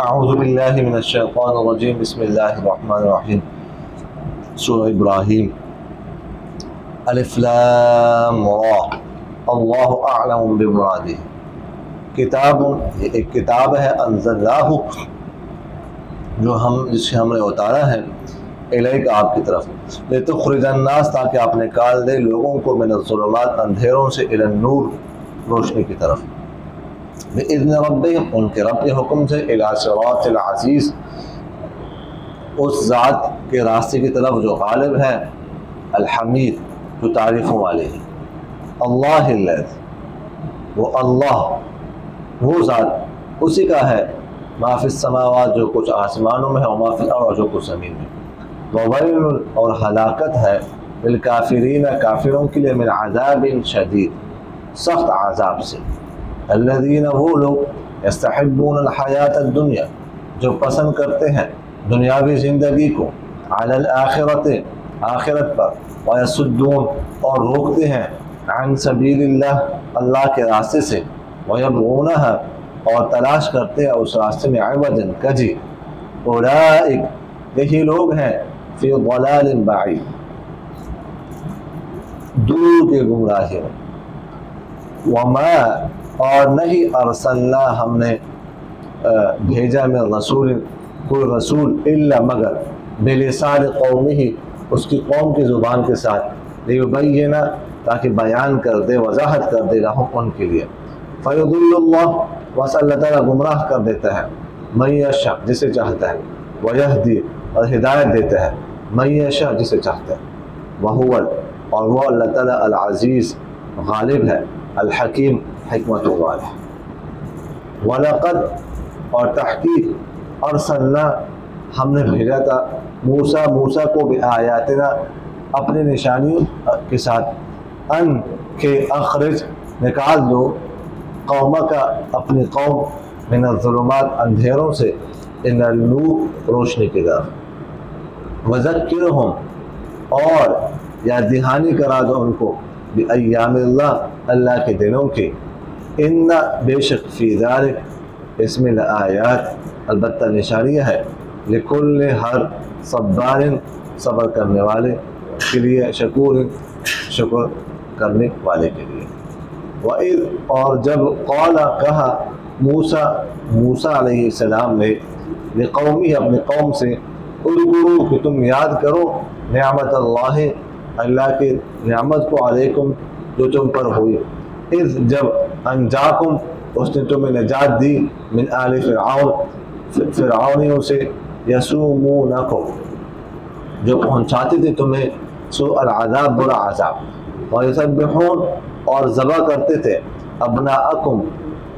اعوذ باللہ من الشیطان الرجیم بسم اللہ الرحمن الرحیم سورہ ابراہیم الف لام را اللہ اعلم بمرادہ کتاب، ایک کتاب ہے انزلناہ جو جس سے ہم نے اتارا ہے الیک آپ کی طرف، لتخرج الناس تاکہ آپ نکال دے لوگوں کو من الظلمات اندھیروں سے الی النور روشنی کی طرف، بِإِذْنِ رَبِّهِمْ ان کے رب کے حکم سے، الی صراط العزیز اس ذات کے راستے کی طرف جو غالب ہے، الحمید جو تعریفوں والے ہیں، اللہ الذی وہ اللہ وہ ذات اسی کا ہے، ما فی السماوات جو کچھ آسمانوں میں ہے، اور ما فی الارض اور جو کچھ زمین میں، وویل اور ہلاکت ہے للکافرین کافروں کے لیے، من عذاب شدید سخت عذاب سے، الذین وہ لوگ یستحبون الحیات الدنیا جو پسند کرتے ہیں دنیاوی زندگی کو، علی الآخرت آخرت پر، ویصدون اور روکتے ہیں عن سبیل اللہ اللہ کے راستے سے، ویبغونہا اور تلاش کرتے ہیں اس راستے میں عوجا کجی، اولئک یہی لوگ ہیں فی ضلال بعید دور کے گمراہی میں، وما اور نہیں ارسلنا ہم نے بھیجا میں رسول کوئی رسول الا مگر بلسان قومہ اس کی قوم کی زبان کے ساتھ، لیبین تاکہ بیان کر دے وضاحت کر دے لہم ان کے لیے، فیضل اللہ بس اللہ تعالیٰ گمراہ کر دیتا ہے من یشاء جسے چاہتا ہے، ویہدی اور ہدایت دیتا ہے من یشاء جسے چاہتا ہے، وہو اور وہ اللہ تعالیٰ العزیز غالب ہے، الحکیم حکمت والا ہے، وَلَقَدْ اور تحقیق ارسلنا ہم نے بھیجا تھا موسیٰ کو بآیاتنا اپنے نشانیوں کے ساتھ، ان کے اخرج نکال دو قومہ کا اپنی قوم، من الظلمات اندھیروں سے، ان النور روشنی کی طرف، وذکرہم اور یا دہانی کرا دو ان کو، بایام اللہ اللہ کے دنوں کی، ان بے شک فی ذالک اس میں لآیات البتہ نشانیہ ہے، لکل ہر صبار صبر کرنے والے کے لیے، شکور شکر کرنے والے کے لیے، وَإِذْ اور جب قال کہا موسیٰ علیہ السلام نے لقومی اپنی قوم سے، اذکروا کہ تم یاد کرو نعمت اللہ کی نعمت کو، علیکم جو تم پر ہوئی، اذ جب انجاکم اس نے تمہیں نجات دی، من آل فرعون فرعونیوں سے، یسومونکم جو پہنچاتے تھے تمہیں، سوء العذاب برا عذاب، ویذبحون اور ذبح کرتے تھے، ابناءکم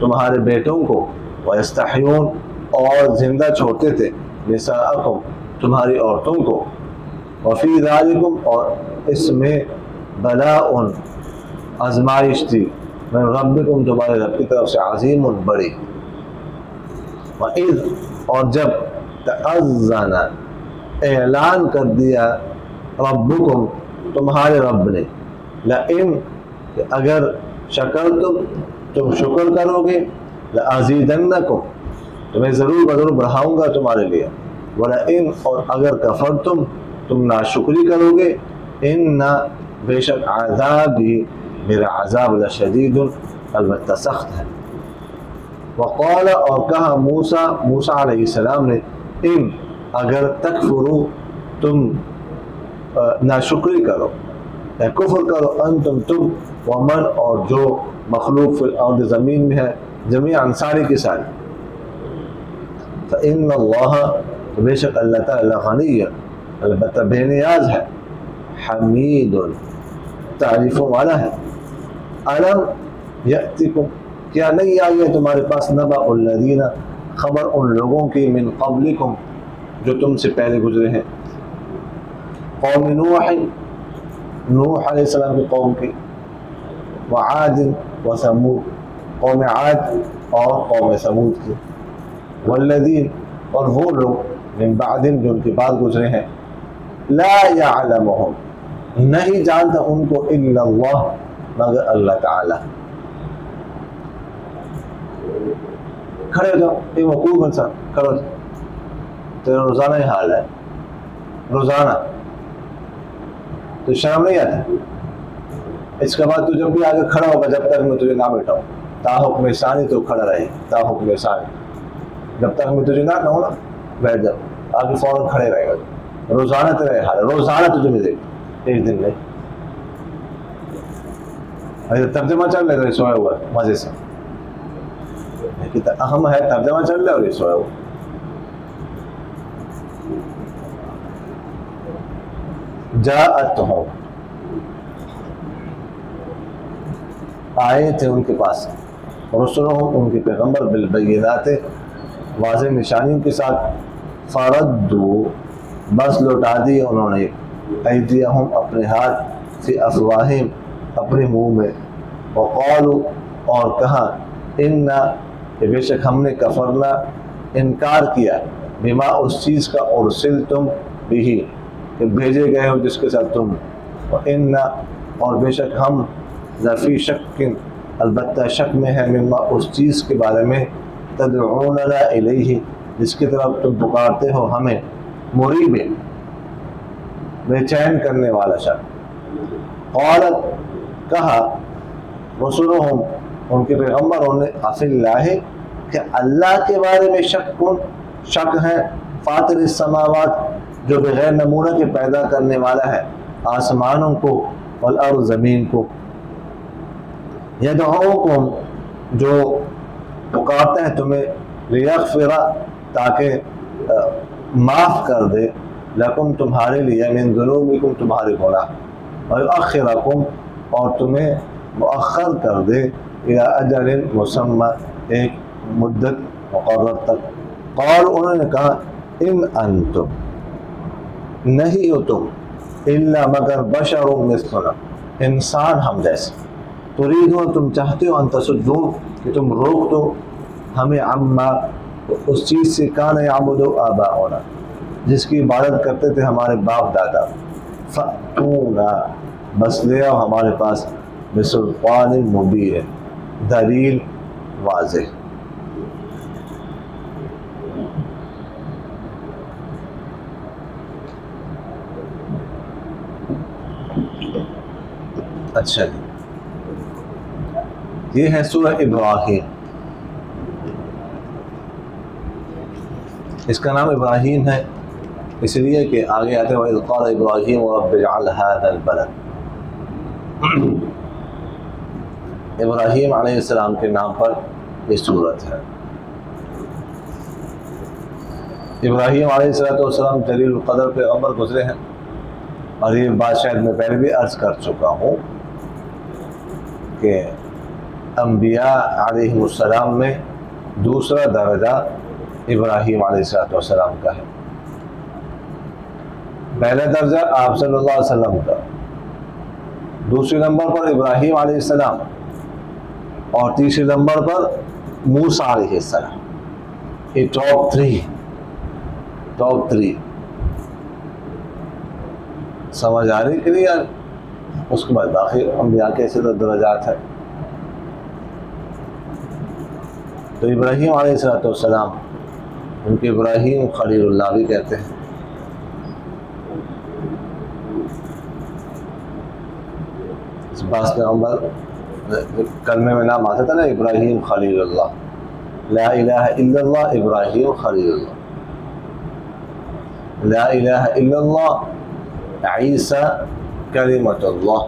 تمہارے بیٹوں کو، ویستحیون اور زندہ چھوڑتے تھے، نساءکم تمہاری عورتوں کو، وفی ذالکم اور اس میں بلاء آزمائش تھی، من ربکم تمہارے رب کی طرف سے، عظیم بڑی، وَإِذْ اور جب تأذن اعلان کر دیا ربکم تمہارے رب نے، لئن اگر شکرتم تم شکر کرو گے، لأزیدنکم تمہیں ضرور بضرور بڑھاؤں گا تمہارے لیے، ولئن اور اگر کفرتم تم ناشکری کرو گے، ان بے شک عذابی میرا عذاب لشدید البتہ سخت ہے، وقال اور کہا موسیٰ علیہ السلام نے، ان اگر تکفرو تم ناشکری کرو یا کفر کرو، انتم تم، ومن اور جو مخلوق فی الارض زمین میں ہے، جمیعاً ساری کی ساری، فإن اللہ بے شک اللہ تعالیٰ غنی البتہ بے نیاز ہے، حمید تعریفوں والا ہے، الم یأتکم کیا نہیں آئی ہے تمہارے پاس، نبأ الذین خبر ان لوگوں کی، من قبلکم جو تم سے پہلے گزرے ہیں، قوم نوح علیہ السلام کی قوم کی، وعاد وثمود قوم عاد اور قوم ثمود کی، والذین اور وہ لوگ، من بعدہم جو ان کے بعد گزرے ہیں، لا یعلمہم نہیں جانتا ان کو، الا اللہ مگر اللہ تعالی، کھڑے ہو جاؤ، یہ وقوف انسان کھڑے ہو جاؤ. تیرا روزانہ ہی حال ہے، روزانہ. تو شرم نہیں آتی؟ اس کے بعد تو جب بھی آگے کھڑا ہوگا، جب تک میں تجھے نہ بیٹھاؤں، تا حکم ثانی تو کھڑا رہے، تا حکم ثانی، جب تک میں تجھے نہ کہوں نا بیٹھ جاؤ، آگے فوراً کھڑے رہے گا. روزانہ تیرا یہ حال ہے، روزانہ تجھے ملے گا، ایک دن نہیں. ترجمہ چل رہے سویا ہوا ہے مزے سے، اہم ہے ترجمہ چل رہا ہے اور یہ سویا ہوا. جاءتہم، آئے تھے ان کے پاس، رسلہم، ان کے پیغمبر، بالبینات، واضح نشانیوں کے ساتھ. فردو، بس لوٹا دیے انہوں نے، ایدیہم، اپنے ہاتھ، فی افواہم، اپنے منہ میں، وقالو، اور کہا، انا، کہ بے شک ہم نے، کفرنا، انکار کیا، بما، اس چیز کا، ارسلتم بھی، کہ بھیجے گئے ہو جس کے ساتھ تم. انا، اور بے شک ہم، لفی شک، البتہ شک میں ہے، مما، اس چیز کے بارے میں، تدعوننا الیہ، جس کی طرف تم پکارتے ہو ہمیں، مریب، بے چین کرنے والا شک. قالت، کہا، رسولہم، ان کے پیغمبروں نے، افی اللہ، کہ اللہ کے بارے میں شک ہے، فاطر السماوات، جو بغیر نمونہ کے پیدا کرنے والا ہے آسمانوں کو، والارض، زمین کو. یدعوکم، جو پکارتے ہیں تمہیں، لیغفر، تاکہ معاف کر دے، لکم، تمہارے لیے، من ذنوبکم، تمہارے گناہ، ویؤخرکم، اور تمہیں مؤخر کر دے، الی اجل مسمى، ایک مدت مقرر تک. قال، انہوں نے کہا، ان انتم، نہیں ہو تم، الا، مگر، بشر مثلنا، انسان ہم جیسے. تريدون، تم چاہتے ہو، ان تصدون، کہ تم روک دو ہمیں، عما، اس چیز سے، کان یعبد آباؤنا، جس کی عبادت کرتے تھے ہمارے باپ دادا. فأتونا، بس لے آؤ ہمارے پاس، بسلطان مبین، دلیل واضح. اچھا جی، یہ ہے سورہ ابراہیم. اس کا نام ابراہیم ہے اس لیے کہ آگے آتے ہیں، وَإِذْ قَالَ إِبْرَاهِيمُ رَبِّ اجْعَلْ هَٰذَا الْبَلَدَ. ابراہیم علیہ السلام کے نام پر یہ سورت ہے. ابراہیم علیہ السلام جلیل القدر پیغمبر گزرے ہیں، اور یہ بات شاید میں پہلے بھی عرض کر چکا ہوں کہ انبیاء علیہ السلام میں دوسرا درجہ ابراہیم علیہ السلام کا ہے. پہلا درجہ آپ صلی اللہ علیہ وسلم کا، دوسرے نمبر پر ابراہیم علیہ السلام، اور تیسرے نمبر پر موسیٰ علیہ السلام. یہ ٹاپ تھری سمجھ آ رہی کہ نہیں یار؟ اس کے بعد باقی انبیاء کے ایسے درجات ہیں. تو ابراہیم علیہ السلام، ان کے ابراہیم خلیل اللہ بھی کہتے ہیں. اس باس پیغمبر کلمے میں نام آتا تھا نا، ابراہیم خلیل اللہ، لا الہ الا اللہ ابراہیم خلیل اللہ، لا الہ الا اللہ عیسیٰ کلمۃ اللہ،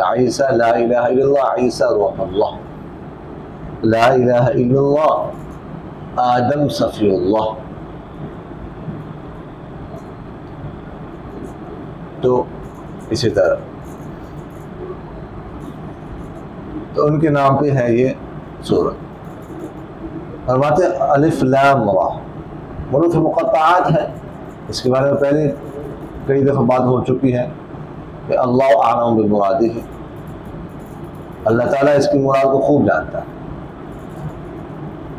عیسیٰ، لا الہ الا اللہ عیسیٰ روح اللہ، لا الہ الا اللہ آدم صفی اللہ. تو اسی طرح تو ان کے نام پہ ہے یہ سورت. فرماتے الف لام را، حروف مقطعات ہے. اس کے بارے میں پہلے کئی دفعہ بات ہو چکی ہے کہ اللہ اعلم بمرادہ، اللہ تعالیٰ اس کی مراد کو خوب جانتا ہے.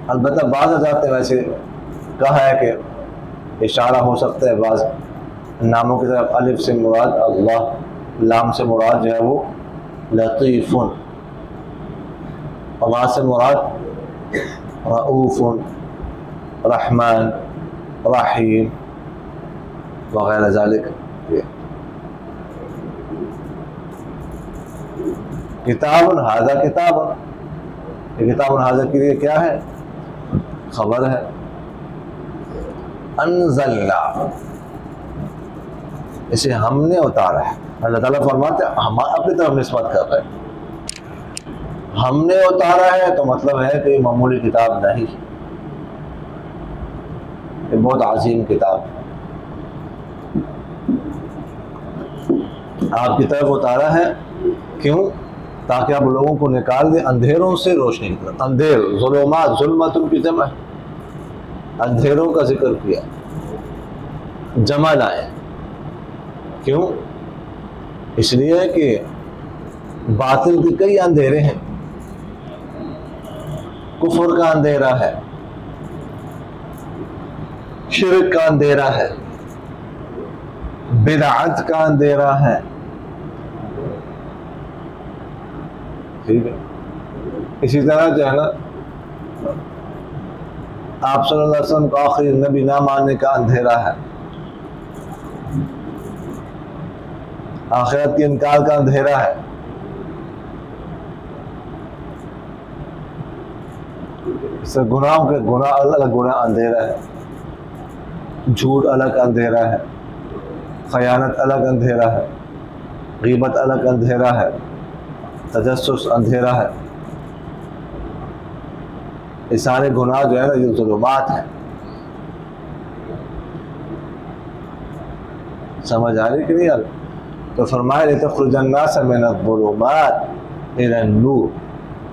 البتہ بعض حضرات نے ویسے کہا ہے کہ اشارہ ہو سکتا ہے بعض ناموں کی طرف، الف سے مراد اللہ، لام سے مراد جو ہے وہ لطیف، اور وہاں سے مراد رؤوف، رحمان، رحیم وغیرہ ذالک. کتاب ھذا کتاب، یہ کتاب ھذا کے لیے کیا ہے؟ خبر ہے. انزلنا، اسے ہم نے اتارا ہے. اللہ تعالیٰ فرماتے ہیں ہم اپنی طرف نسبت کر رہے ہیں، ہم نے اتارا ہے، تو مطلب ہے کہ یہ معمولی کتاب نہیں، یہ بہت عظیم کتاب ہے. آپ کی طرف اتارا ہے، کیوں؟ تاکہ آپ لوگوں کو نکال دیں اندھیروں سے روشنی کی طرف. اندھیر، ظلمات، ظلمت کی جمع، اندھیروں کا ذکر کیا، جمع لائے. کیوں؟ اس لیے کہ باطل کے کئی اندھیرے ہیں. کفر کا اندھیرا ہے، شرک کا اندھیرا ہے، بدعت کا اندھیرا ہے. ٹھیک ہے. اسی طرح جو ہے نا آپ صلی اللہ علیہ وسلم کو آخری نبی نہ ماننے کا اندھیرا ہے، آخرت کے انکار کا اندھیرا ہے. اس سے گناہوں کے گناہ الگ گناہ اندھیرا ہے، جھوٹ الگ اندھیرا ہے، خیانت الگ اندھیرا ہے، غیبت الگ اندھیرا ہے، تجسس اندھیرا ہے. یہ سارے گناہ جو ہے نا یہ ظلمات ہیں. سمجھ آ رہی کہ نہیں آ رہی؟ تو فرمایا لِتَخْرُجَ النَّاسَ مِنَ الظُّلُمَاتِ إِلَى النُّورِ،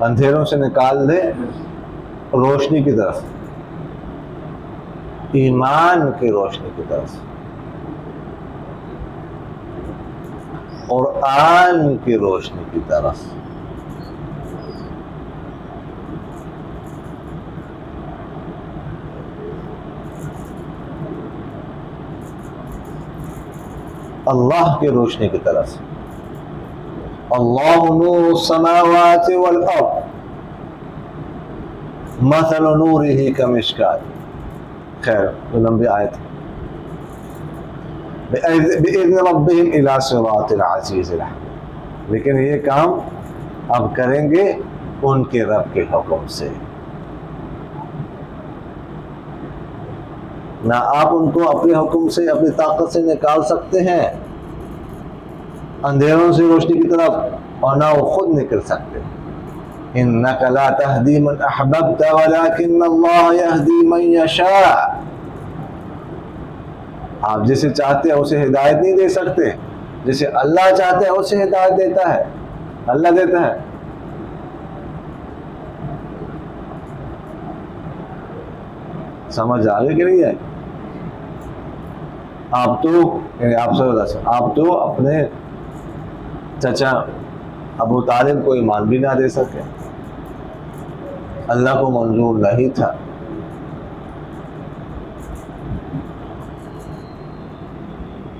اندھیروں سے نکال دے روشنی کی طرف، ایمان کی روشنی کی طرف، قرآن کی روشنی کی طرف. اللہ کی روشنی کی طرف. اللہ نور السماوات والارض مثل نورہ کمشکات. خیر لمبی آیت. بِإِذْنِ رَبِّهِمْ إِلَى صِرَاطِ الْعَزِيزِ الْحَمِيدِ. لیکن یہ کام اب کریں گے ان کے رب کے حکم سے. نہ آپ ان کو اپنے حکم سے اپنی طاقت سے نکال سکتے ہیں اندھیروں سے روشنی کی طرف، اور نہ وہ خود نکل سکتے. إِنَّكَ لَا تَهْدِي مَنْ أَحْبَبْتَ وَلَكِنَّ اللَّهَ يَهْدِي مَنْ يَشَاءُ. آپ جسے چاہتے ہیں اسے ہدایت نہیں دے سکتے، جسے اللہ چاہتے ہیں اسے ہدایت دیتا ہے، اللہ دیتا ہے. سمجھ آ گئی کہ نہیں ہے؟ آپ تو یعنی آپ صلی اللہ علیہ وسلم آپ تو اپنے چچا ابو طالب کو ایمان بھی نہ دے سکے، اللہ کو منظور نہیں تھا.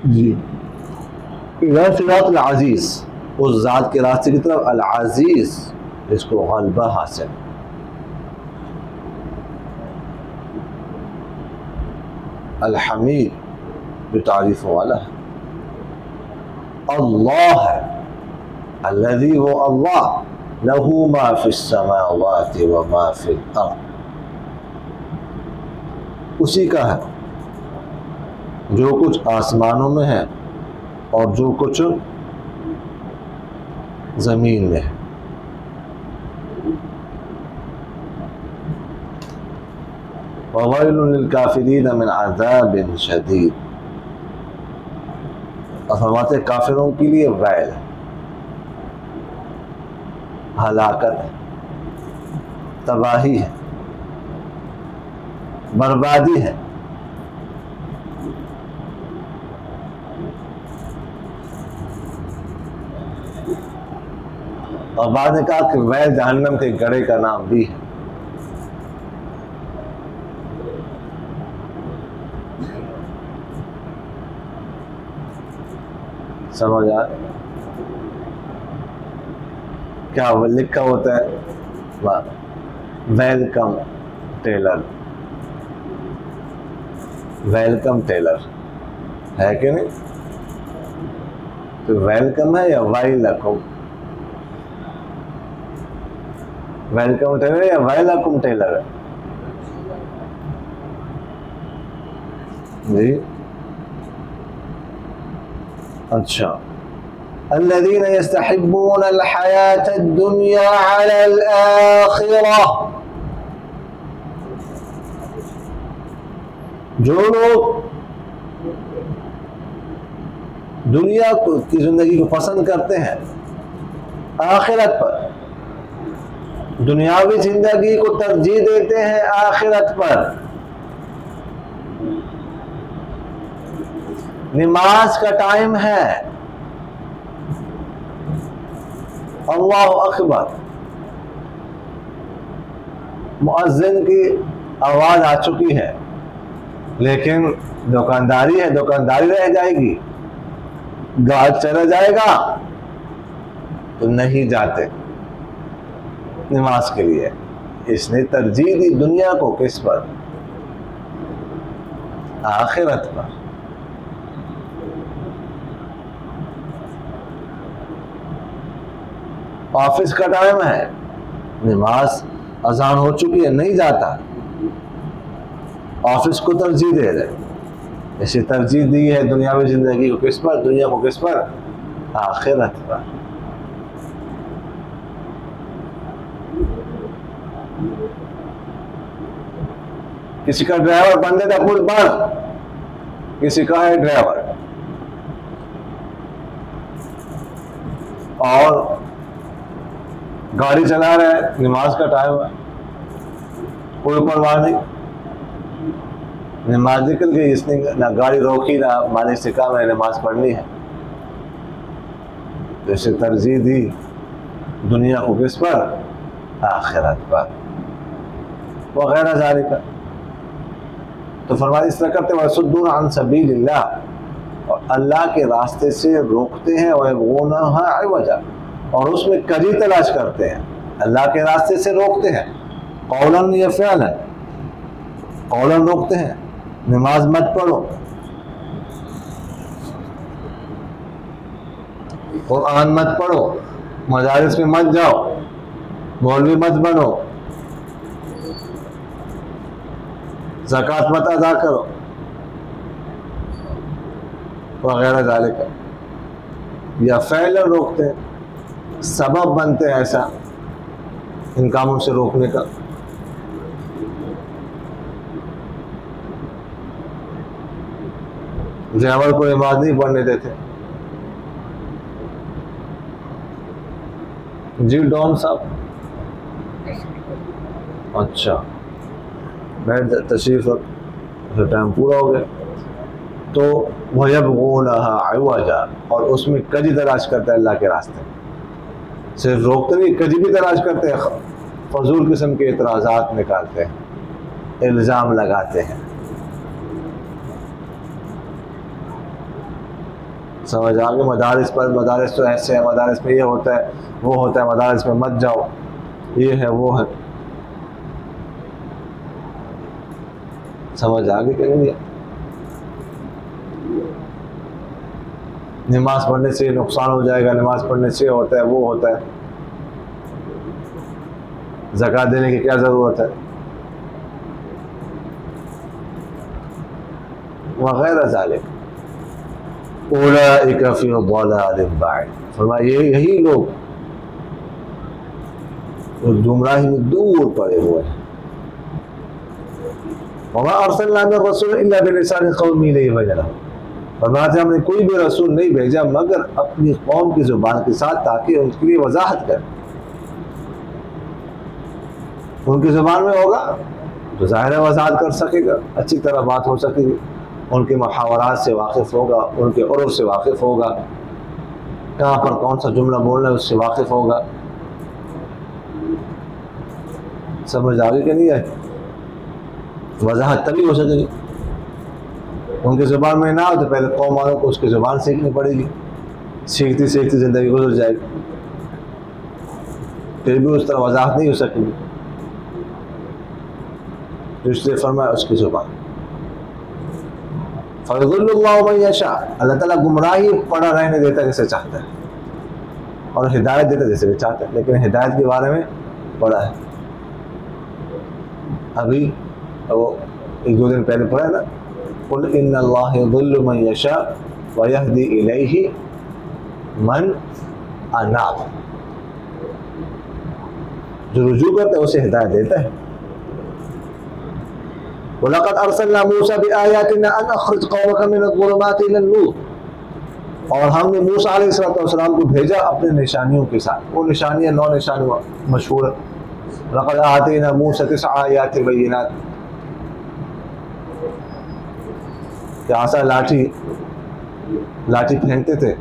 جی صراط العزیز، اس ذات کے راستے کی طرف، العزیز جس کو غلبہ حاصل، الحمید جو تعریف والا ہے، اللہ ہے الذی وہ اللہ لہ ما فی السماوات و ما فی الارض، اسی کا ہے جو کچھ آسمانوں میں ہے اور جو کچھ زمین میں ہے. وَوَيْلٌ لِلْكَافِرِينَ مِنْ عَذَابٍ شَدِيدٍ. اور فرماتے کافروں کے لیے ویل، ہلاکت ہے، تباہی ہے، بربادی ہے. اور بعد نے کہا کہ ویل جہنم کے گڑھے کا نام بھی ہے. سمجھ آ کیا لکھا ہوتا ہے؟ ویلکم ٹیلر، ویلکم ٹیلر ہے کہ نہیں؟ تو ویلکم ہے یا ویلکم؟ ویلکم ٹیلر یا ویلکم ٹیلر ہے؟ جی اچھا، الذين يستحبون الحياة الدنيا على الآخرة، جو لوگ دنیا کی زندگی کو پسند کرتے ہیں آخرت پر، دنیاوی زندگی کو ترجیح دیتے ہیں آخرت پر، نماز کا ٹائم ہے، اللہ اکبر، مؤذن کی آواز آ چکی ہے، لیکن دکانداری ہے، دکانداری رہ جائے گی، گاہک چلا جائے گا تو نہیں جاتے نماز کے لیے۔ اس نے ترجیح دی دنیا کو کس پر؟ آخرت پر۔ آفس کا ٹائم ہے، نماز اذان ہو چکی ہے، نہیں جاتا، آفس کو ترجیح دے رہے، اسے ترجیح دی ہے دنیاوی زندگی کو کس پر؟ دنیا کو کس پر؟ آخرت پر۔ کسی کا ڈرائیور بندے کا پل بند، کسی کا ہے ڈرائیور، اور گاڑی چلا رہے ہیں، نماز کا ٹائم ہے، کوئی پرواہ نہیں، نماز نکل گئی، اس نے نہ گاڑی روکی نہ مالک سے کہا میں نے نماز پڑھنی ہے، تو اسے ترجیح دی دنیا کو کس پر؟ آخرت پر، وغیرہ ذالک۔ تو فرمایا اس طرح کرتے وَيَصُدُّونَ عَن سَبِيلِ اللَّهِ، اور اللہ کے راستے سے روکتے ہیں، وَيَبْغُونَهَا عِوَجًا، اور اس میں کجی تلاش کرتے ہیں، اللہ کے راستے سے روکتے ہیں، قولاً یا فعلاً، قولاً روکتے ہیں، نماز مت پڑھو، قرآن مت پڑھو، مدارس میں مت جاؤ، مولوی مت بنو، زکوٰۃ مت ادا کرو، وغیرہ ذالک۔ یا فعلا روکتے ہیں، سبب بنتے ہیں ایسا ان کاموں سے روکنے کا۔ ڈرائیور کو نماز نہیں پڑھنے دیتے، جی ڈون صاحب، اچھا بیٹھ تشریف رکھ، ٹائم پورا ہو گیا۔ تو وَيَبْغُونَهَا عِوَجًا، اور اس میں کجی تلاش کرتے ہیں اللہ کے راستے، صرف روکتے نہیں، کجی بھی تلاش کرتے ہیں، فضول قسم کے اعتراضات نکالتے ہیں، الزام لگاتے ہیں، سمجھ آگے؟ مدارس پر، مدارس تو ایسے ہیں، مدارس میں یہ ہوتا ہے وہ ہوتا ہے، مدارس میں مت جاؤ، یہ ہے وہ ہے، سمجھ آگے کہ نہیں؟ نماز پڑھنے سے نقصان ہو جائے گا، نماز پڑھنے سے ہوتا ہے وہ ہوتا ہے، زکوٰۃ دینے کی کیا ضرورت ہے، وغیرہ ذالک۔ اولئک فی ضلال بعید، فرمایا یہی لوگ گمراہی میں دور پڑے ہوئے ہیں۔ وما ارسلنا من رسول الا بلسان قومه ليبين لهم، فرماتے ہم نے کوئی بھی رسول نہیں بھیجا مگر اپنی قوم کی زبان کے ساتھ، تاکہ ان کے لیے وضاحت کرے۔ ان کی زبان میں ہوگا تو ظاہر ہے وضاحت کر سکے گا، اچھی طرح بات ہو سکے گی، ان کے محاورات سے واقف ہوگا، ان کے عرف سے واقف ہوگا، کہاں پر کون سا جملہ بولنا ہے اس سے واقف ہوگا۔ سمجھ آگے کہ نہیں ہے؟ وضاحت تبھی ہو سکے گی۔ ان کی زبان میں نہ ہو تو پہلے قوم والوں کو اس کی زبان سیکھنی پڑے گی، سیکھتی سیکھتی زندگی گزر جائے گی، پھر بھی اس طرح وضاحت نہیں ہو سکے گی۔ جو اس نے فرمایا اس کی زبان. فَيُضِلُّ اللَّهُ مَن يَشَاءُ، اللہ تعالیٰ گمراہی پڑا رہنے دیتا ہے جسے چاہتا ہے، اور ہدایت دیتا ہے جسے چاہتا ہے. لیکن ہدایت کے بارے میں پڑھا ہے ابھی وہ ایک دو دن پہلے پڑھا ہے نا، قُلْ إِنَّ اللَّهَ يُضِلُّ مَن يَشَاءُ وَيَهْدِي إِلَيْهِ مَن أَنَابَ، جو رجوع کرتا ہے اسے ہدایت دیتا ہے. وَلَقَدْ أَرْسَلْنَا مُوسَىٰ بِآيَاتِنَا أَنْ أَخْرِجْ قَوْمَكَ مِنَ الظُّلُمَاتِ إِلَى النُّورِ، اور ہم نے موسیٰ علیہ السلام کو بھیجا اپنے نشانیوں کے ساتھ. وہ نشانیاں 9 نشانیاں مشہور ہیں. لَقَدْ آتَيْنَا مُوسَىٰ 9 آيَاتٍ بَيِّنَاتٍ، کہ آسا لاٹھی پھینکتے تھے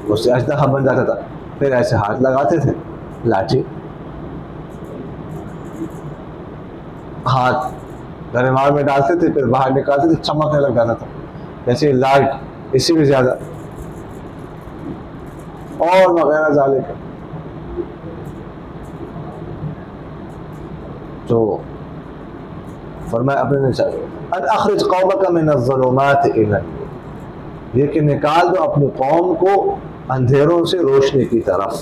اس سے اژدہا بن جاتا تھا، پھر ایسے ہاتھ لگاتے تھے لاٹھی، ہاتھ گرمار میں ڈالتے تھے پھر باہر نکالتے تھے، چمکنے لگ جاتا تھا جیسے لائٹ، اس سے بھی زیادہ، اور وغیرہ ذالک. تو فرمایا اپنے نشان ان اخرج قومک من الظلمات الی النور، یہ کہ نکال دو اپنی قوم کو اندھیروں سے روشنی کی طرف.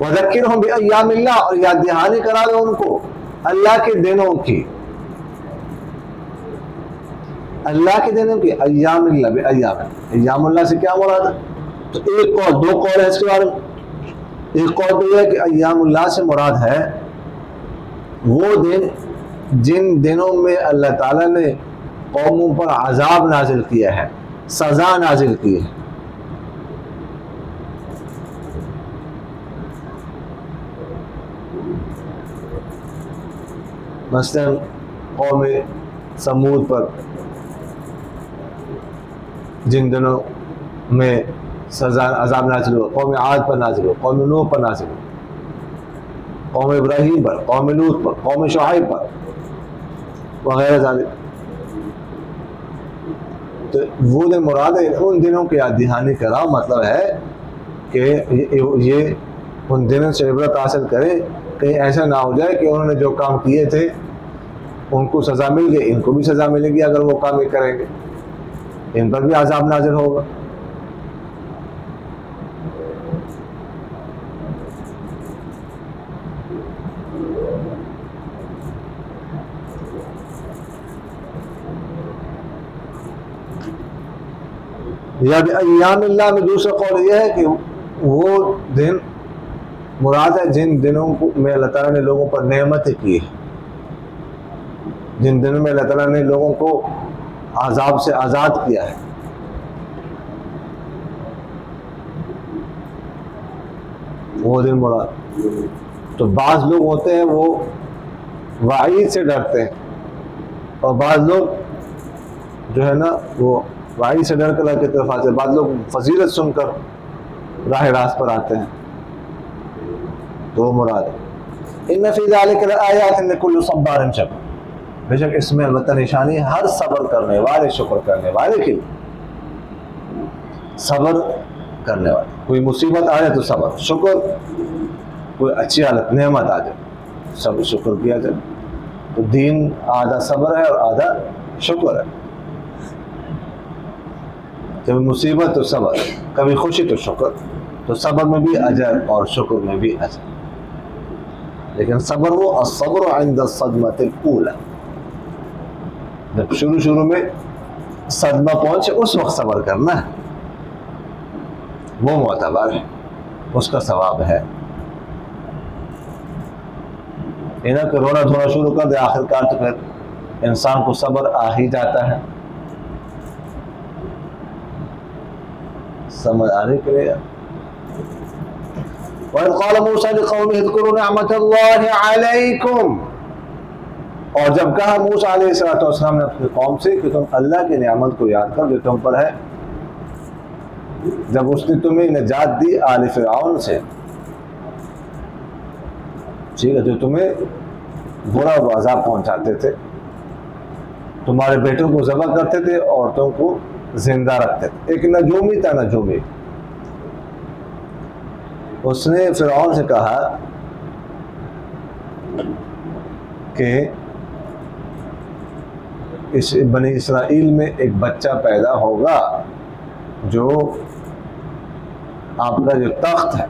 وذکرہم بایام اللہ، اور یاد دہانی کرا دو ان کو اللہ کے دنوں کی، اللہ کے دنوں کی. ایام اللہ بایام، ایام اللہ سے کیا مراد ہے؟ تو ایک قول، 2 قول ہے اس کے بارے میں. ایک قول تو یہ ہے کہ ایام اللہ سے مراد ہے وہ دن جن دنوں میں اللہ تعالیٰ نے قوموں پر عذاب نازل کیا ہے، سزا نازل کی ہے. مثلا قوم سمود پر جن دنوں میں سزا عذاب نازل ہوا، قوم عاد پر نازل ہوا، قوم نوح پر نازل ہوا، قوم ابراہیم پر، قوم لوط پر، قوم شعیب پر وغیرہ ذالک. تو وہ دن مراد ہے ان دنوں کی یاد دہانی کرا، مطلب ہے کہ یہ ان دنوں سے عبرت حاصل کریں، کہیں ایسا نہ ہو جائے کہ انہوں نے جو کام کیے تھے ان کو سزا مل گئی، ان کو بھی سزا ملے گی اگر وہ کام یہ کریں گے، ان پر بھی عذاب نازل ہوگا. یا ایام اللہ میں دوسرا قول یہ ہے کہ وہ دن مراد ہے جن دنوں میں اللہ تعالیٰ نے لوگوں پر نعمتیں کی ہے، جن دنوں میں اللہ تعالیٰ نے لوگوں کو عذاب سے آزاد کیا ہے. وہ دن مراد. تو بعض لوگ ہوتے ہیں وہ وعید سے ڈرتے ہیں، اور بعض لوگ جو ہے نا وہ وعید سے ڈر کر اللہ کی طرف آتے ہیں، بعض لوگ فضیلت سن کر راہ راست پر آتے ہیں. تو مراد ہے ان فی ذلک لآیات لکل صبار شکور، بے شک اس میں البتہ نشانی ہر صبر کرنے والے، شکر کرنے والے کی. صبر کرنے والے، کوئی مصیبت آ جائے تو صبر، شکر کوئی اچھی حالت نعمت آ جائے سب شکر کیا جائے. تو دین آدھا صبر ہے اور آدھا شکر ہے. کبھی مصیبت تو صبر، کبھی خوشی تو شکر. تو صبر میں بھی اجر اور شکر میں بھی اجر. لیکن صبر وہ الصبر عند الصدمۃ الاولى، جب شروع میں صدمہ پہنچے اس وقت صبر کرنا ہے، وہ معتبر ہے، اس کا ثواب ہے. انہیں کہ رونا دھونا شروع کر دے آخر کار تو پھر انسان کو صبر آ ہی جاتا ہے. سمجھ آنے کے لیے وَإِذْ قَالَ مُوسَىٰ لِقَوْمِهِ اذْكُرُوا نِعْمَةَ اللَّهِ عَلَيْكُمْ، اور جب کہا موسیٰ علیہ السلام نے اپنی قوم سے کہ تم اللہ کی نعمت کو یاد کر جو تم پر ہے، جب اس نے تمہیں نجات دی آل فرعون سے، ٹھیک ہے، جو تمہیں برا عذاب پہنچاتے تھے، تمہارے بیٹوں کو ذبح کرتے تھے، عورتوں کو زندہ رکھتے تھے. ایک نجومی تھا، نجومی، اس نے فرعون سے کہا کہ اس بنی اسرائیل میں ایک بچہ پیدا ہوگا جو آپ کا جو تخت ہے،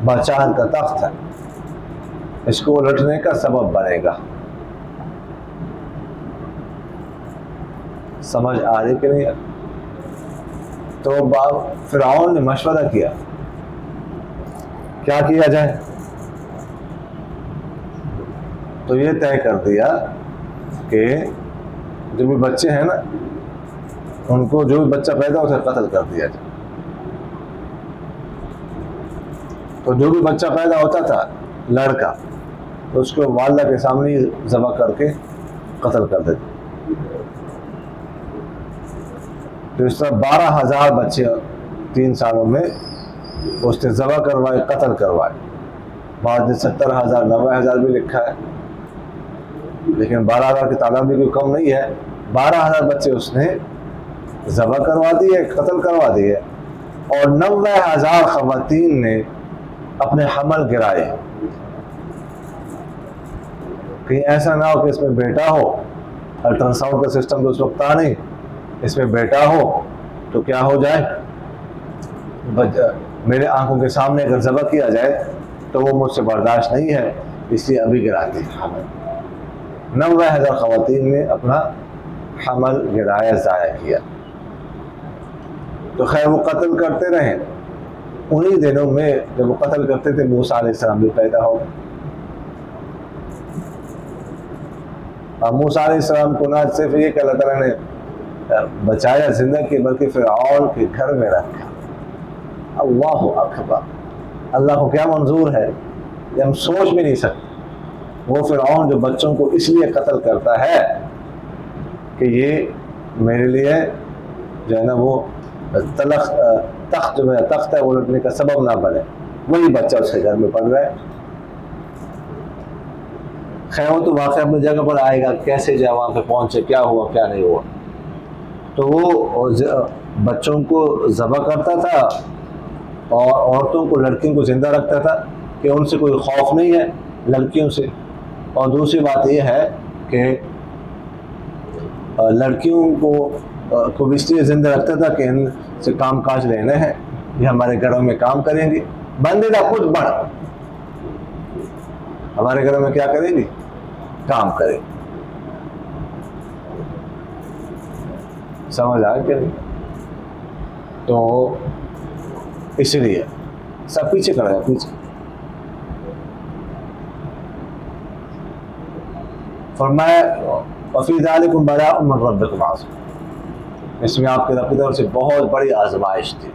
بادشاہ کا تخت ہے، اس کو الٹنے کا سبب بنے گا۔ سمجھ آ رہی کہ نہیں؟ تو فرعون نے مشورہ کیا، کیا کیا جائے؟ تو یہ طے کر دیا کہ جو بھی بچے ہیں نا، ان کو جو بھی بچہ پیدا ہوتا ہے قتل کر دیا جائے۔ تو جو بھی بچہ پیدا ہوتا تھا لڑکا، تو اس کو والدہ کے سامنے ہی ذبح کر کے قتل کر دیتے۔ تو اس طرح 12,000 بچے 3 سالوں میں اس نے ذبح کروائے، قتل کروائے۔ بعد 70,000 90,000 بھی لکھا ہے، لیکن 12,000 کی تعداد بھی کوئی کم نہیں ہے۔ 12,000 بچے اس نے ذبح کروا دیے، قتل کروا دیے، اور 90,000 خواتین نے اپنے حمل گرائے۔ کہیں ایسا نہ ہو کہ اس میں بیٹا ہو، الٹرا ساؤنڈ کا سسٹم تو اس وقت تھا نہیں، اس میں بیٹا ہو تو کیا ہو جائے، میرے آنکھوں کے سامنے اگر ذبح کیا جائے تو وہ مجھ سے برداشت نہیں ہے، اس لیے ابھی گراتے ہیں حمل۔ 90,000 خواتین نے اپنا حمل گرایا، ضائع کیا۔ تو خیر وہ قتل کرتے رہے۔ انہی دنوں میں جب وہ قتل کرتے تھے، موسیٰ علیہ السلام بھی پیدا ہو۔ اور موسیٰ علیہ السلام کو نہ صرف یہ کہ اللہ تعالیٰ نے بچایا زندہ کی، بلکہ فرعون کے گھر میں رکھا۔ اللہ اکبر! اللہ کو کیا منظور ہے کہ ہم سوچ بھی نہیں سکتے۔ وہ فرعون جو بچوں کو اس لیے قتل کرتا ہے کہ یہ میرے لیے جو ہے نا وہ تخت جو میرا تخت ہے وہ لٹنے کا سبب نہ بنے، وہی بچہ اس کے گھر میں پڑ رہا ہے۔ خیر وہ تو واقعہ اپنی جگہ پر آئے گا، کیسے جائے وہاں پہ پہنچے، کیا ہوا کیا نہیں ہوا۔ تو وہ بچوں کو ذبح کرتا تھا اور عورتوں کو، لڑکیوں کو زندہ رکھتا تھا کہ ان سے کوئی خوف نہیں ہے لڑکیوں سے۔ اور دوسری بات یہ ہے کہ لڑکیوں کو بھی اس لیے زندہ رکھتا تھا کہ ان سے کام کاج لینے ہیں، یہ ہمارے گھروں میں کام کریں گی۔ بندے کا خود بڑھ ہمارے گھروں میں کیا کریں گی؟ کام کریں۔ سمجھ آئے کہ نہیں؟ تو اس لیے سب پیچھے کر رہے ہیں، پیچھے۔ فرمایا وَفِي ذَلِكُمْ بَلَاءٌ مِّن رَبِّكُمْ عَظِيمٌ، اس میں آپ کے رب کی طرف سے بہت بڑی آزمائش تھی۔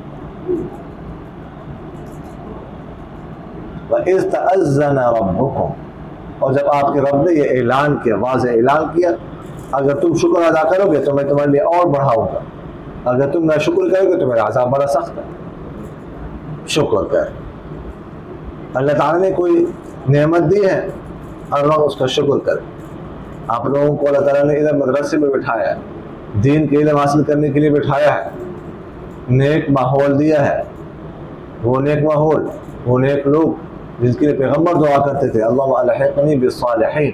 وَإِذْ تَأَذَّنَ رَبُّكُمْ، اور جب آپ کے رب نے یہ اعلان کیا، واضح اعلان کیا، اگر تم شکر ادا کرو گے تو میں تمہارے لیے اور بڑھاؤں گا، اگر تم نہ شکر کرو گے تو میرا عذاب بڑا سخت ہے۔ شکر کر، اللہ تعالیٰ نے کوئی نعمت دی ہے، ہر لوگ اس کا شکر کرے۔ آپ لوگوں کو اللہ تعالیٰ نے ادھر مدرسے میں بٹھایا ہے، دین کے علم حاصل کرنے کے لیے بٹھایا ہے، نیک ماحول دیا ہے۔ وہ نیک ماحول، وہ نیک لوگ جن کے لیے پیغمبر دعا کرتے تھے، اللہم الحقنی بالصالحین۔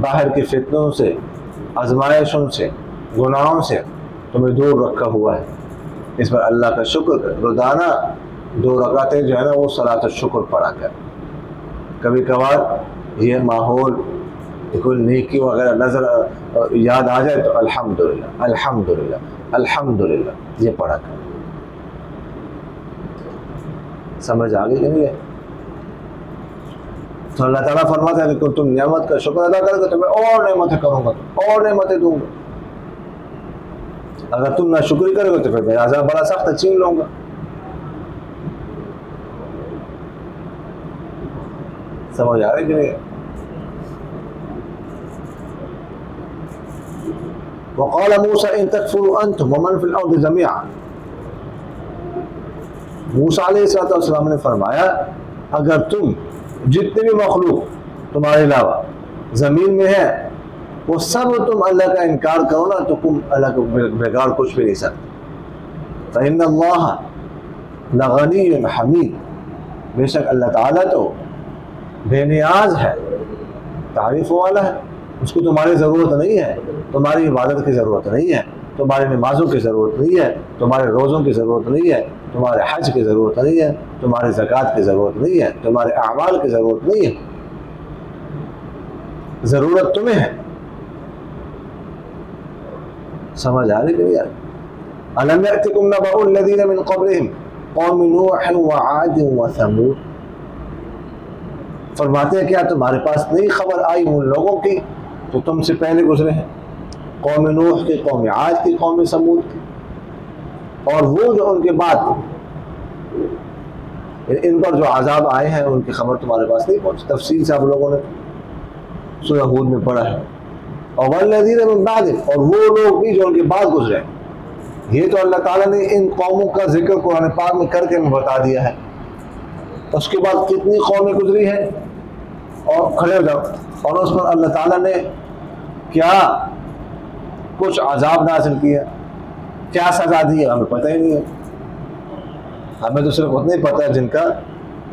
باہر کے فتنوں سے، آزمائشوں سے، گناہوں سے تمہیں دور رکھا ہوا ہے۔ اس پر اللہ کا شکر کر، روزانہ 2 رکعتیں جو ہے نا وہ صلاۃ الشکر پڑھا کر۔ کبھی کبھار یہ ماحول کوئی نیکی وغیرہ نظر یاد آ جائے تو الحمدللہ الحمدللہ الحمدللہ یہ پڑھا کر۔ سمجھ آ گئی کہ نہیں ہے؟ تو اللہ تعالیٰ فرماتا ہے کہ تم نعمت کا شکر ادا کرو گے تو میں اور نعمتیں کروں گا، اور نعمتیں دوں گا۔ اگر تم نہ شکر کرو گے تو پھر میرا عذاب بڑا سخت ہے، چھین لوں گا۔ سمجھ آ رہی کہ نہیں؟ وقال موسیٰ ان تکفروا انتم ومن فی الارض جميعا، موسیٰ علیہ السلام نے فرمایا اگر تم جتنے بھی مخلوق تمہارے علاوہ زمین میں ہے وہ سب تم اللہ کا انکار کرو نا تو تم اللہ کو بغیر کچھ بھی نہیں سکتے۔ فإن اللہ لغنی حمید، بے شک اللہ تعالیٰ تو بے نیاز ہے، تعریف والا ہے، اس کو تمہاری ضرورت نہیں ہے، تمہاری عبادت کی ضرورت نہیں ہے، تمہاری نمازوں کی ضرورت نہیں ہے، تمہارے روزوں کی ضرورت نہیں ہے، تمہارے حج کی ضرورت نہیں ہے، تمہاری زکوٰۃ کی ضرورت نہیں ہے، تمہارے اعمال کی ضرورت نہیں ہے، ضرورت تمہیں ہے۔ سمجھ آ رہی کہ یار؟ أَلَمْ يَأْتِكُمْ نَبَأُ الَّذِينَ مِنْ قَبْلِهِمْ قَوْمِ نُوحٍ وَعَادٍ وَثَمُودَ، فرماتے ہیں کیا تمہارے پاس نہیں خبر آئی ان لوگوں کی جو تم سے پہلے گزرے ہیں، قوم نوح کی، قوم عاد کی، قوم سمود کی، اور وہ جو ان کے بعد ان پر جو عذاب آئے ہیں ان کی خبر تمہارے پاس نہیں پہنچی۔ تفصیل سے آپ لوگوں نے سورہ ہود میں پڑھا ہے۔ اور والذین من بعدہم، اور وہ لوگ بھی جو ان کے بعد گزرے، یہ تو اللہ تعالیٰ نے ان قوموں کا ذکر قرآن پاک میں کر کے ہمیں بتا دیا ہے۔ اس کے بعد کتنی قومیں گزری ہیں، اور کھڑے ہو جاؤ، اور اس پر اللہ تعالیٰ نے کیا کچھ عذاب نازل کیا، کیا سزا دی ہے، ہمیں پتہ ہی نہیں ہے۔ ہمیں تو صرف اتنا ہی پتہ ہے جن کا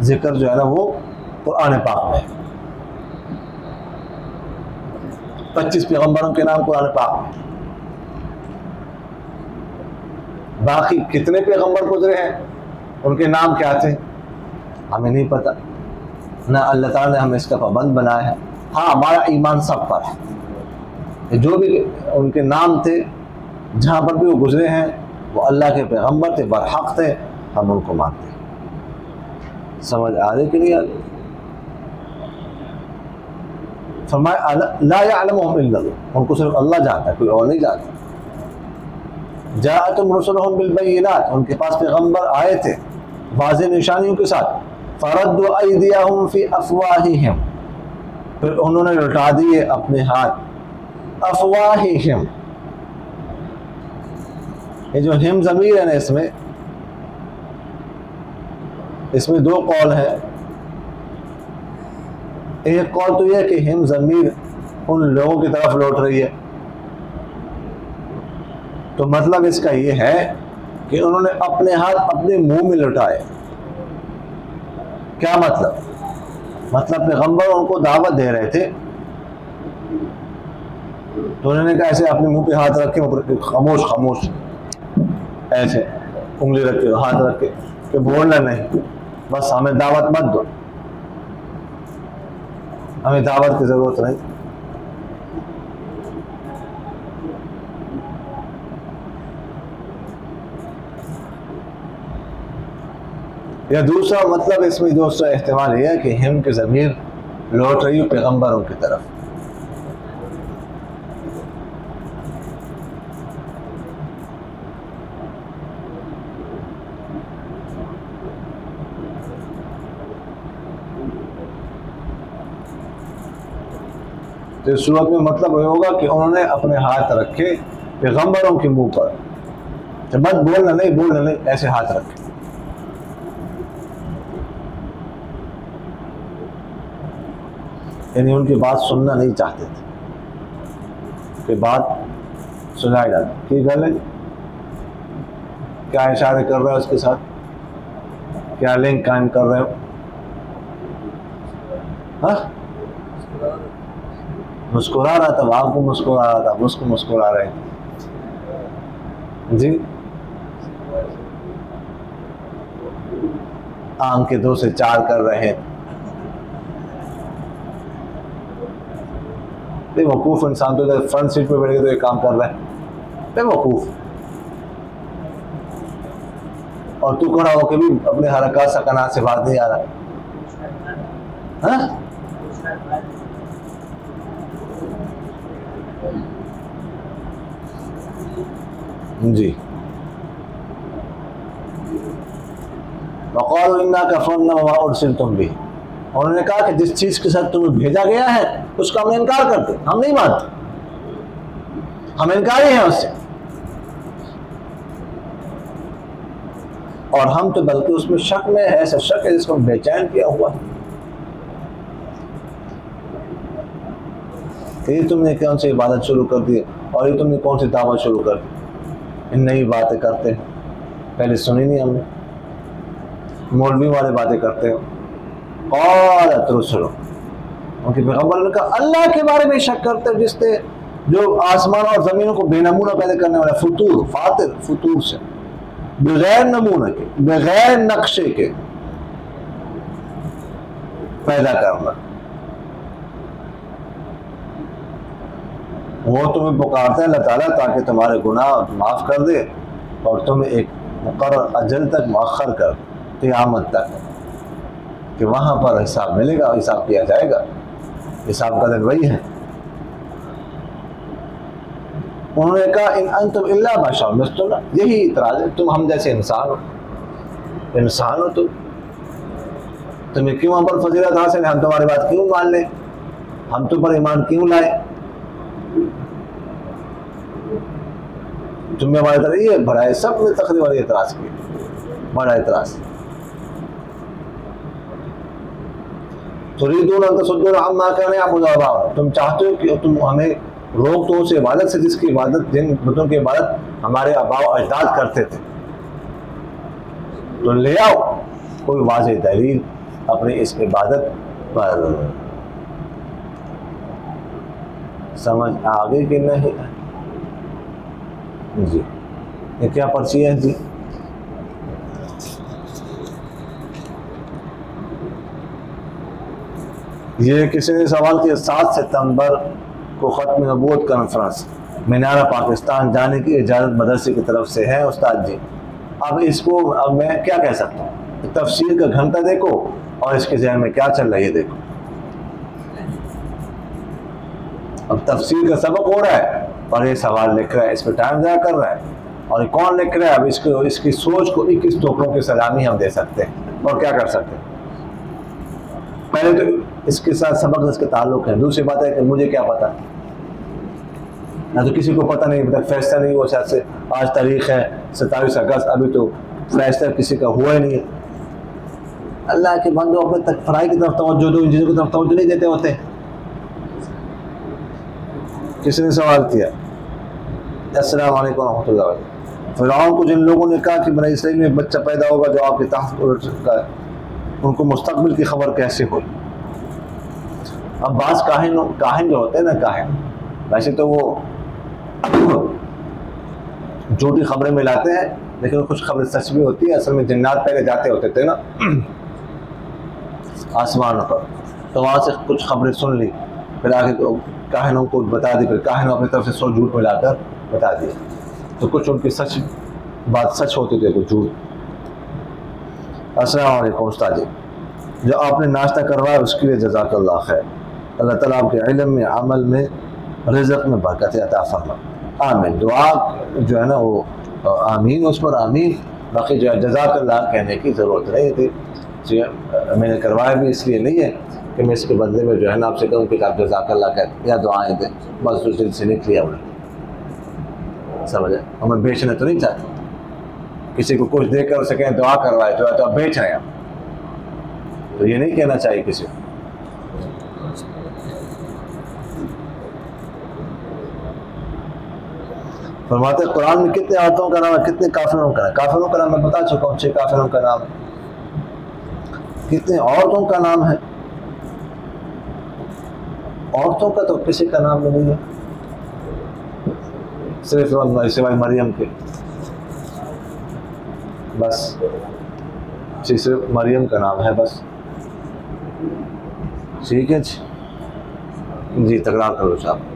ذکر جو ہے نا وہ قرآن پاک میں ہے۔ 25 پیغمبروں کے نام قرآن پاک میں، باقی کتنے پیغمبر گزرے ہیں، ان کے نام کیا تھے، ہمیں نہیں پتہ، نہ اللہ تعالیٰ نے ہمیں اس کا پابند بنایا ہے۔ ہاں ہمارا ایمان سب پر ہے، جو بھی ان کے نام تھے جہاں پر بھی وہ گزرے ہیں وہ اللہ کے پیغمبر تھے، برحق تھے، ہم ان کو مانتے ہیں۔ سمجھ آ رہی کہ نہیں؟ فرمایا لا یعلمہم الا اللہ، ان کو صرف اللہ جانتا ہے، کوئی اور نہیں جانتا۔ جاءتہم رسلہم بالبینات، ان کے پاس پیغمبر آئے تھے واضح نشانیوں کے ساتھ، فردوا ایدیہم فی افواہہم، پھر انہوں نے لٹا دیے اپنے ہاتھ، افواہہم، یہ جو ہم ضمیر ہے نا اس میں دو قول ہیں۔ ایک قول تو یہ کہ ہم ضمیر ان لوگوں کی طرف لوٹ رہی ہے، تو مطلب اس کا یہ ہے کہ انہوں نے اپنے ہاتھ اپنے منہ میں لٹائے۔ کیا مطلب پیغمبر ان کو دعوت دے رہے تھے تو انہوں نے کہا ایسے اپنے منہ پہ ہاتھ رکھ کے خاموش خاموش ایسے انگلی رکھ کے ہاتھ رکھ کے کہ بولنا نہیں، بس ہمیں دعوت مت دو، ہمیں دعوت کی ضرورت نہیں۔ یا دوسرا مطلب اس میں دوسرا احتمال یہ ہے کہ ہم کی ضمیر لوٹ رہی ہو پیغمبروں کی طرف۔ تو اس صورت میں مطلب یہ ہوگا کہ انہوں نے اپنے ہاتھ رکھے پیغمبروں کے منہ پر، مت بولنا نہیں ایسے ہاتھ رکھے۔ یعنی ان کی بات سننا نہیں چاہتے تھے کہ بات سنائی جاتی۔ ٹھیک ہے، کیا اشارے کر رہے ہو اس کے ساتھ، کیا لنک قائم کر رہے ہو؟ ہاں مسکرا رہا تھا، آپ کو مسکرا رہا تھا، اس کو مسکرا رہے جی، آنکھ کے 2 سے 4 کر رہے ہیں۔ بے وقوف انسان تو فرنٹ سیٹ پہ بیٹھ کے تو یہ کام کر رہا ہے، بے وقوف، اور تو کھڑا ہو کے بھی اپنے حرکات سکنات سے بات نہیں آ رہا۔ ہاں جی، وقالوا انا كفرنا وما ارسلتم به، انہوں نے کہا کہ جس چیز کے ساتھ تمہیں بھیجا گیا ہے اس کا ہم انکار کرتے، ہم نہیں مانتے، ہم انکاری ہیں اس سے، اور ہم تو بلکہ اس میں شک میں ہے، ایسا شک ہے جس کو بے چین کیا ہوا ہے کہ یہ تم نے کون سی عبادت شروع کر دی اور یہ تم نے کون سی دعوت شروع کر دی، ان نئی باتیں کرتے ہیں، پہلے سنی نہیں ہم نے، مولوی والے باتیں کرتے ہو۔ قالت رسلہم، ان کے پیغمبر نے کہا اللہ کے بارے میں شک کرتے جس نے جو آسمان اور زمینوں کو بے نمونہ پیدا کرنے والا، فطور فاطر، فطور سے بغیر نمونہ کے بغیر نقشے کے پیدا کرنا، وہ تمہیں پکارتے ہیں اللہ تعالیٰ تاکہ تمہارے گناہ معاف کر دے اور تمہیں ایک مقرر اجل تک مؤخر کر قیامت تک کہ وہاں پر حساب ملے گا، حساب کیا جائے گا، حساب کا دن وہی ہے۔ انہوں نے کہا ان انتم الا بشر مثلنا، یہی اعتراض ہے، تم ہم جیسے انسان ہو تمہیں کیوں ہم پر فضیلت حاصل ہے، ہم تمہاری بات کیوں مان لیں، ہم تم پر ایمان کیوں لائیں، تم نے ہماری طرح یہ بڑا سب نے تقریر والی اعتراض کیا، بڑا اعتراض۔ تريدون ان تصدون عما كان يعبد آباؤنا، تم چاہتے ہو کہ تم ہمیں روک دو اس عبادت سے جس کی عبادت، جن بتوں کی عبادت ہمارے آباء و اجداد کرتے تھے، تو لے آؤ کوئی واضح دلیل اپنی اس عبادت پر۔ سمجھ آگے کہ نہیں؟ جی یہ کیا پرچی ہے؟ جی یہ کسی نے سوال کیا 7 ستمبر کو ختم نبوت کانفرنس مینارہ پاکستان جانے کی اجازت مدرسے کی طرف سے ہے استاد جی۔ اب اس کو اب میں کیا کہہ سکتا ہوں، تفسیر کا گھنٹہ دیکھو اور اس کے ذہن میں کیا چل رہا ہے دیکھو۔ اب تفسیر کا سبق ہو رہا ہے اور یہ سوال لکھ رہا ہے، اس پہ ٹائم ضائع کر رہا ہے، اور یہ کون لکھ رہا ہے؟ اب اس کی سوچ کو 21 ٹوکروں کی سلامی ہم دے سکتے ہیں، اور کیا کر سکتے ہیں؟ پہلے تو اس کے ساتھ سبق اس کے تعلق ہے، دوسری بات ہے کہ مجھے کیا پتا، نہ تو کسی کو پتہ نہیں، ابھی تک فیصلہ نہیں ہوا، شاید سے آج تاریخ ہے 27 اگست، ابھی تو فیصلہ کسی کا ہوا ہی نہیں ہے۔ اللہ کے بندوں اپنے تک فرائی کی طرف توجہ دو، ان چیزوں کی طرف توجہ نہیں دیتے ہوتے۔ کسی نے سوال کیا، السلام علیکم ورحمۃ اللہ وبرکاتہ، فرعون کو جن لوگوں نے کہا کہ بنی اسرائیل میں بچہ پیدا ہوگا جو آپ کے تحت الٹ سکتا ہے، ان کو مستقبل کی خبر کیسے ہوئی؟ اب بعض کاہن جو ہوتے ہیں نا، کاہن ویسے تو وہ جھوٹی خبریں ملاتے ہیں، لیکن کچھ خبریں سچ بھی ہوتی ہے۔ اصل میں جنات پہلے جاتے ہوتے تھے نا آسمان پر، تو وہاں سے کچھ خبریں سن لی، پھر آگے کاہنوں کو بتا دی، پھر کاہنوں اپنی طرف سے 100 جھوٹ ملا کر بتا دیا، تو کچھ ان کی بات سچ ہوتی تھی، کچھ جھوٹ۔ السلام علیکم استاد جی، جو آپ نے ناشتہ کروایا اس کے لیے جزاک اللہ خیر، اللہ تعالیٰ آپ کے علم میں، عمل میں، رزق میں برکت عطا فرما، آمین۔ دعا جو ہے نا وہ آمین، اس پر آمین، باقی جو ہے جزاک اللہ کہنے کی ضرورت نہیں تھی، میں نے کروایا بھی اس لیے نہیں ہے کہ میں اس کے بدلے میں جو ہے نا آپ سے کہوں کہ آپ جزاک اللہ کہتے یا دعائیں دیں، بس اس دل سے نکلی ہم نے، سمجھے؟ اور میں بیچنا تو نہیں چاہتا، کسی کو کچھ دے کر اسے کہیں دعا کروائے تو آپ بیچ رہے ہیں، تو یہ نہیں کہنا چاہیے کسی کو۔ فرماتے قرآن میں کتنے عورتوں کا نام ہے، کتنے کافروں کا نام ہے؟ کافروں کا نام میں بتا چکا ہوں، 6 کافروں کا نام ہے۔ کتنے عورتوں کا نام ہے؟ عورتوں کا تو کسی کا نام نہیں ہے، صرف سوائے مریم کے، بس صرف مریم کا نام ہے بس، ٹھیک ہے جی، تکرار کرو صاحب۔